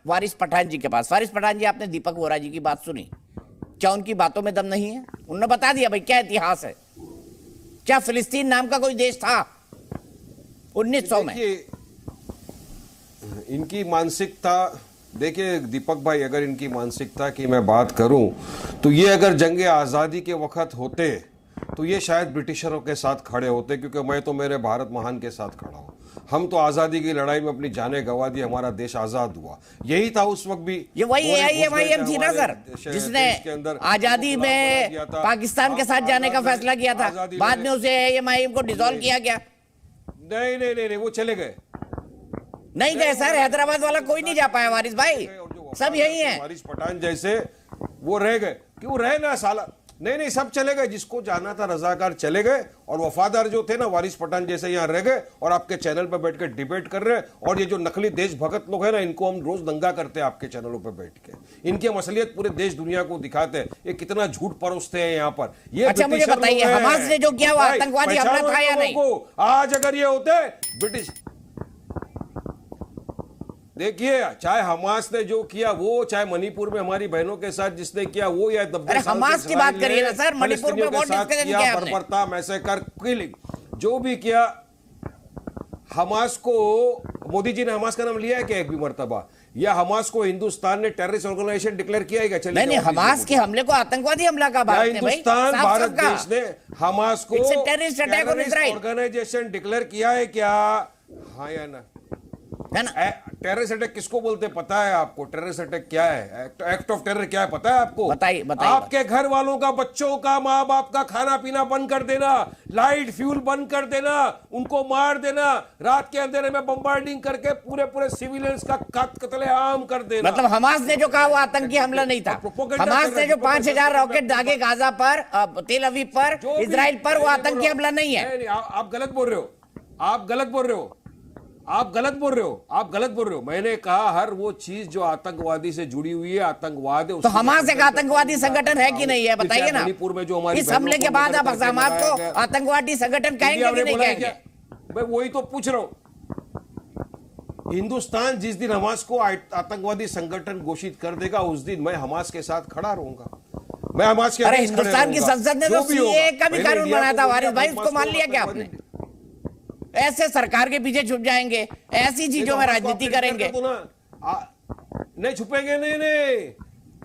वारिस पठान जी के पास। वारिस पठान जी, आपने दीपक वोरा जी की बात सुनी? क्या उनकी बातों में दम नहीं है? उन्होंने बता दिया भाई क्या इतिहास है। क्या फिलिस्तीन नाम का कोई देश था 1900 में? इनकी मानसिकता देखिए दीपक भाई, अगर इनकी मानसिकता की मैं बात करूं तो ये अगर जंग आज़ादी के वक्त होते तो ये शायद ब्रिटिशरों के साथ खड़े होते, क्योंकि मैं तो मेरे भारत महान के साथ खड़ा हूं। हम तो आज़ादी की लड़ाई में अपनी जानें गंवा दी, हमारा देश आज़ाद हुआ। यही था उस वक्त भी। ये वही AIMIM थी ना सर, जिसने आज़ादी में पाकिस्तान के साथ जाने का फैसला किया था। बाद में उसे AIMIM को डिसॉल्व किया गया। नहीं नहीं नहीं, वो चले गए। नहीं गए सर, हैदराबाद वाला कोई नहीं जा पाया वारिस भाई, सब यही है। वारिस पठान जैसे वो रह गए, क्यों रहे ना साला। नहीं, सब चले गए, जिसको जाना था रजाकार चले गए, और वफादार जो थे ना वारिस पठान जैसे यहाँ रह गए और आपके चैनल पे बैठ के डिबेट कर रहे हैं। और ये जो नकली देशभक्त लोग हैं ना, इनको हम रोज दंगा करते हैं आपके चैनलों पे बैठ के। इनकी असलियत पूरे देश दुनिया को दिखाते हैं, ये कितना झूठ परोसते हैं यहाँ पर। ये अच्छा मुझे बताइए, हमास ने जो किया वो आतंकवादी हमला था या नहीं? आज अगर ये होते ब्रिटिश, देखिए चाहे हमास ने जो किया वो, चाहे मणिपुर में हमारी बहनों के साथ जिसने किया वो, या हमास की बात करिए ना सर, मणिपुर में बहुत डिस्कशन किया आपने। बर्बरता, मैसेकर, किलिंग जो भी किया, हमास को मोदी जी ने हमास का नाम लिया है क्या एक भी मर्तबा? या हमास को हिंदुस्तान ने टेररिस्ट ऑर्गेनाइजेशन डिक्लेयर किया है क्या? नहीं, हमास के हमले को आतंकवादी हमला का भारत ने, हिंदुस्तान भारत देश ने हमास को टेररिस्ट अटैक ऑर्गेनाइजेशन डिक्लेयर किया है क्या? हाँ या ना? टेररिस्ट अटैक किसको बोलते पता है आपको? टेररिस्ट अटैक क्या है? एक्ट ऑफ टेरर क्या है पता है आपको? बताइए। आपके घर वालों का, बच्चों का, माँ बाप का खाना पीना बंद कर देना, लाइट फ्यूल बंद कर देना, उनको मार देना, रात के अंधेरे में बम्बार्डिंग करके पूरे सिविलियंस का कत्लेआम कर देना। मतलब हमास ने जो कहा वो आतंकी हमला नहीं था। हमास ने जो 5000 रॉकेट दागे गाजा पर, तेल अवीव पर, इजराइल पर, वो आतंकी हमला नहीं है। आप गलत बोल रहे हो, आप गलत बोल रहे हो, आप गलत बोल रहे हो, आप गलत बोल रहे हो। मैंने कहा हर वो चीज जो आतंकवादी से जुड़ी हुई है, आतंकवाद है। तो हमास एक आतंकवादी संगठन है कि नहीं है बताइए ना? मणिपुर में जो हमारी इस हमले के बाद आप हमास को आतंकवादी संगठन कहेंगे कि नहीं कहेंगे? मैं वही तो पूछ रहा हूं। हिंदुस्तान जिस दिन हमास को आतंकवादी संगठन घोषित कर देगा, उस दिन मैं हमास के साथ खड़ा रहूंगा। मैं हमास के अरे हिंदुस्तान की संसद ने तो CAA का भी कानून बनाया था वारिस भाई, उसको मान लिया क्या आपने? ऐसे सरकार के पीछे छुप जाएंगे, ऐसी चीजों में राजनीति करेंगे? नहीं छुपेंगे, नहीं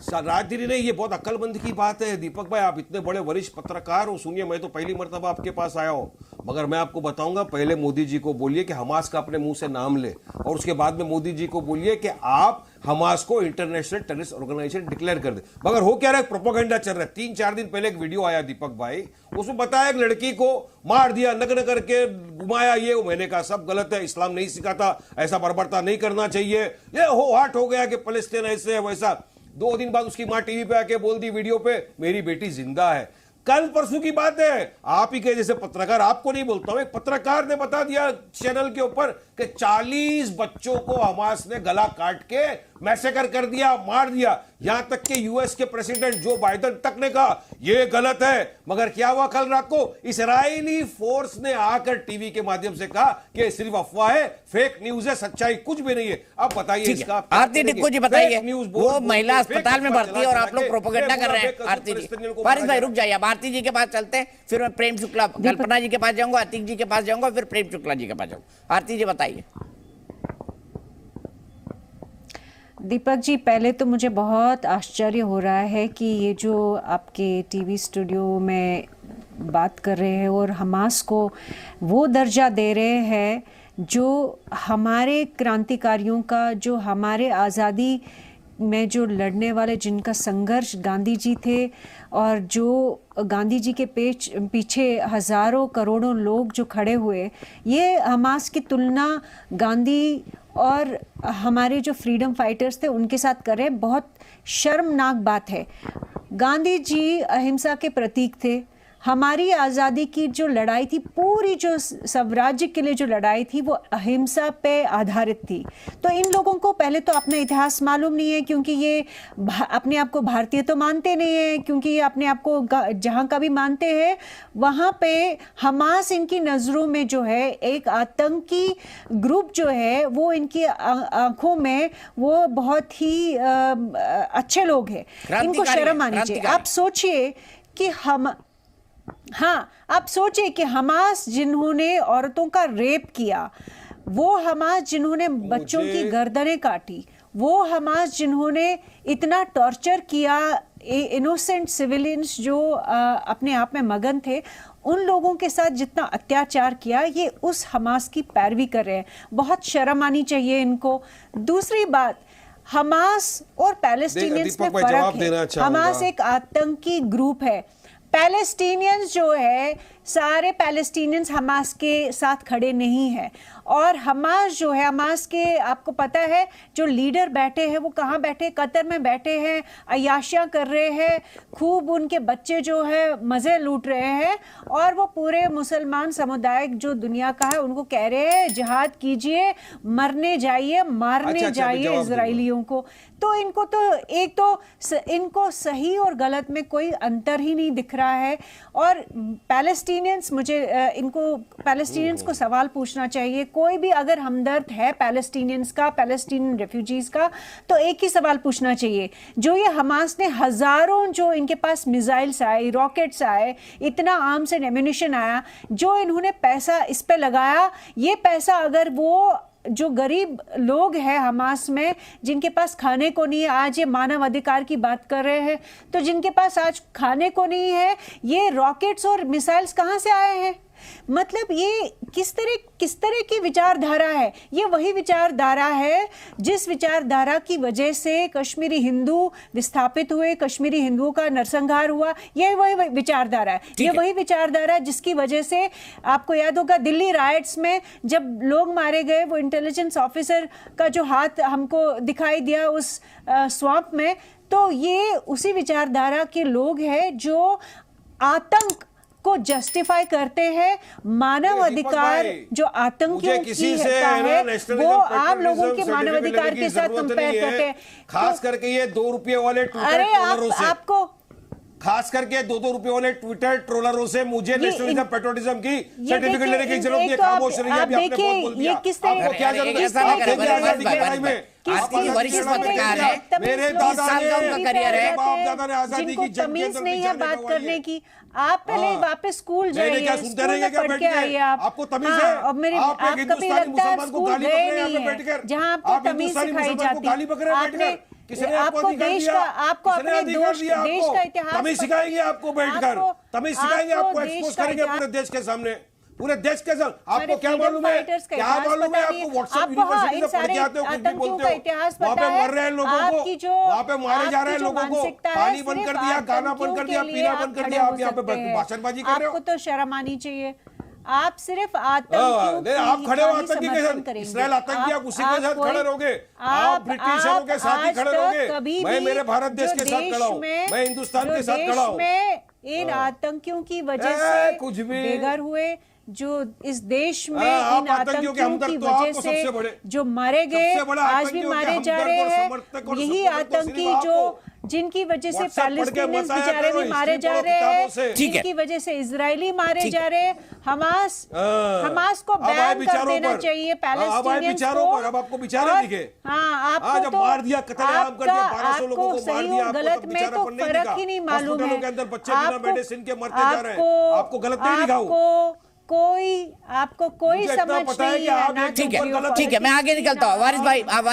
राजनीति नहीं। ये बहुत अक्लमंद की बात है दीपक भाई, आप इतने बड़े वरिष्ठ पत्रकार हो। सुनिए, मैं तो पहली मर्तबा आपके पास आया हूं, मगर मैं आपको बताऊंगा, पहले मोदी जी को बोलिए कि हमास का अपने मुंह से नाम ले, और उसके बाद में मोदी जी को बोलिए कि आप हमास को इंटरनेशनल टेररिस्ट ऑर्गेनाइजेशन डिक्लेयर कर दे। मगर हो क्या रहा है, प्रोपेगेंडा चल रहा है। 3-4 दिन पहले एक वीडियो आया दीपक भाई, उसमें बताया एक लड़की को मार दिया, नग्न करके घुमाया। ये मैंने कहा सब गलत है, इस्लाम नहीं सिखाता, ऐसा बर्बरता नहीं करना चाहिए। ये हो हाट हो गया कि फलस्तीन ऐसे है वैसा। 2 दिन बाद उसकी मां टीवी पे आके बोल दी वीडियो पे, मेरी बेटी जिंदा है। कल परसों की बात है, आप ही के जैसे पत्रकार, आपको नहीं बोलता हूं, एक पत्रकार ने बता दिया चैनल के ऊपर कि 40 बच्चों को हमास ने गला काट के मैसेकर कर दिया, मार दिया। यहां तक कि यूएस के प्रेसिडेंट जो बाइडेन तक ने कहा यह गलत है। मगर क्या हुआ कल रात को? इजरायली फोर्स ने आकर टीवी के माध्यम से कहा कि सिर्फ अफवाह है, फेक न्यूज है, सच्चाई कुछ भी नहीं है। अब बताइए इसका। आरती टिक्कू जी बताइए, वो महिला अस्पताल में भर्ती है और आप लोग प्रोपेगेंडा कर रहे हैं। आरती जी, वारिस भाई रुक जाइए, अब आरती जी के पास चलते हैं, फिर मैं प्रेम शुक्ला, कल्पना जी के पास जाऊंगा, अतीक जी के पास जाऊंगा, फिर प्रेम शुक्ला जी के पास जाऊंगा। आरती जी बताइए। दीपक जी, पहले तो मुझे बहुत आश्चर्य हो रहा है कि ये जो आपके टीवी स्टूडियो में बात कर रहे हैं और हमास को वो दर्जा दे रहे हैं जो हमारे क्रांतिकारियों का, जो हमारे आज़ादी में जो लड़ने वाले, जिनका संघर्ष गांधी जी थे, और जो गांधी जी के पीछे हज़ारों करोड़ों लोग जो खड़े हुए, ये हमास की तुलना गांधी और हमारे जो फ्रीडम फाइटर्स थे उनके साथ करें, बहुत शर्मनाक बात है। गांधी जी अहिंसा के प्रतीक थे, हमारी आज़ादी की जो लड़ाई थी, पूरी जो स्वराज्य के लिए जो लड़ाई थी, वो अहिंसा पे आधारित थी। तो इन लोगों को पहले तो अपना इतिहास मालूम नहीं है, क्योंकि ये अपने आप को भारतीय तो मानते नहीं है, क्योंकि ये अपने आप को जहाँ का भी मानते हैं वहाँ पे हमास इनकी नज़रों में जो है एक आतंकी ग्रुप जो है, वो इनकी आंखों में वो बहुत ही अच्छे लोग हैं, इनको शर्म आनी चाहिए। आप सोचिए कि आप सोचिए कि हमास जिन्होंने औरतों का रेप किया, वो हमास जिन्होंने बच्चों की गर्दनें काटी, वो हमास जिन्होंने इतना टॉर्चर किया इनोसेंट सिविलियंस जो अपने आप में मगन थे, उन लोगों के साथ जितना अत्याचार किया, ये उस हमास की पैरवी कर रहे हैं। बहुत शर्म आनी चाहिए इनको। दूसरी बात, हमास और पैलेस्टीनियंस में फर्क है। हमास एक आतंकी ग्रुप है। पैलेस्टीनियंस जो है, सारे पैलेस्टीनियंस हमास के साथ खड़े नहीं हैं। और हमास जो है, हमास के आपको पता है जो लीडर बैठे हैं वो कहाँ बैठे, कतर में बैठे हैं, अय्याशियाँ कर रहे हैं, खूब उनके बच्चे जो है मज़े लूट रहे हैं। और वो पूरे मुसलमान समुदाय जो दुनिया का है उनको कह रहे हैं जिहाद कीजिए, मरने जाइए, मारने जाइए इजराइलियों को। तो इनको तो एक तो इनको सही और गलत में कोई अंतर ही नहीं दिख रहा है। और पैलेस्टीनियंस, मुझे इनको पैलेस्टीनियंस को सवाल पूछना चाहिए। कोई भी अगर हमदर्द है पैलेस्टीनियंस का, पैलेस्टीनियन रेफ्यूजीज का, तो एक ही सवाल पूछना चाहिए। जो ये हमास ने हजारों जो इनके पास मिसाइल्स आए, रॉकेट्स आए, इतना आर्म्स एंड एम्युनिशन आया, जो इन्होंने पैसा इस पे लगाया, ये पैसा अगर वो जो गरीब लोग हैं हमास में, जिनके पास खाने को नहीं है, आज ये मानव अधिकार की बात कर रहे हैं, तो जिनके पास आज खाने को नहीं है, ये रॉकेट्स और मिसाइल्स कहाँ से आए हैं? मतलब ये किस तरह की विचारधारा है? ये वही विचारधारा है जिस विचारधारा की वजह से कश्मीरी हिंदू विस्थापित हुए, कश्मीरी हिंदुओं का नरसंहार हुआ। ये वही विचारधारा है। ये वही विचारधारा जिसकी वजह से आपको याद होगा दिल्ली राइट्स में जब लोग मारे गए, वो इंटेलिजेंस ऑफिसर का जो हाथ हमको दिखाई दिया उस स्वाम्प में, तो ये उसी विचारधारा के लोग हैं जो आतंक को जस्टिफाई करते हैं। मानव अधिकार जो आतंकियों की है वो आम लोगों के मानव अधिकार के साथ कंपेयर करते हैं। खास करके ये 2 रुपये वाले अरे आपको खास करके 2-2 रुपए वाले ट्विटर ट्रोलरों से मुझे नेशनलिज्म पेट्रोटिज्म की सर्टिफिकेट लेने की जरूरत नहीं है। खामोश रहिए, अभी आपने बहुत बोल दिया। आपको क्या जरूरत है? वरिष्ठ पत्रकार है, मेरे दादा का करियर है, बाप दादा ने आजादी की जंग तमीज नहीं है बात करने की। आप पहले वापस स्कूल जाइए, स्कूल में पढ़ के आइए। आपको तमीज है? और मेरे आप कभी लगता है स्कूल गए नहीं है जहाँ आपको तमीज सिखाई जाती है। आपको देश का, आपको अपने देश का इतिहास तमीज सिखाएंगे आपको बैठकर, तमीज सिखाएंगे आपको, एक्सपोज करेंगे पूरे देश के सामने, पूरे देश के साथ। आपको क्या मालूम है? क्या मालूम है आपको? व्हाट्सएप यूनिवर्सिटी से पढ़ के आते हो, कुछ भी बोलते हो। वहाँ पे मर रहे हैं लोगों को, वहाँ पे मारे जा रहे हैं लोगों को, पानी बंद कर दिया, गाना बंद कर दिया, पीना बंद कर दिया। आप यहाँ पे भाषणबाजी कर रहे हो। आपको तो शर्म आनी चाहिए। आप सिर्फ आतंकियों आप खड़े हो आतंकी के साथ, इस्राएल आतंकी, आप उसी के साथ खड़े रहोगे, आप ब्रिटिशरों के साथ ही खड़े रहोगे। मैं मेरे भारत देश के साथ खड़ा हूँ, मैं हिंदुस्तान के साथ खड़ा हूँ। इन आतंकियों की वजह से कुछ भी बेघर हुए, जो इस देश में इन आतंकियों की वजह से जो मारे गए, आज भी मारे जा रहे हैं, यही आतंकी जो जिनकी वजह से पैलेस्टीनियंस बेचारे भी मारे जा रहे हैं, जिनकी वजह से इजरायली मारे जा रहे हैं। हमास को बैन कर देना चाहिए पैलेस्टीनियंस को। अब आपको बेचारे दिखे? हाँ, आपको तो मार दिया, कत्लेआम कर दिया, 1200 लोगों को मार दिया, गलत में तो फर्क ही नहीं मालूम है। के अंदर बच्चे बिना मेडिसिन के मरते जा रहे हैं, आपको गलत नहीं दिखाऊं? आपको कोई समझ नहीं है। ठीक है, मैं आगे निकलता हूँ। वारिस भाई आप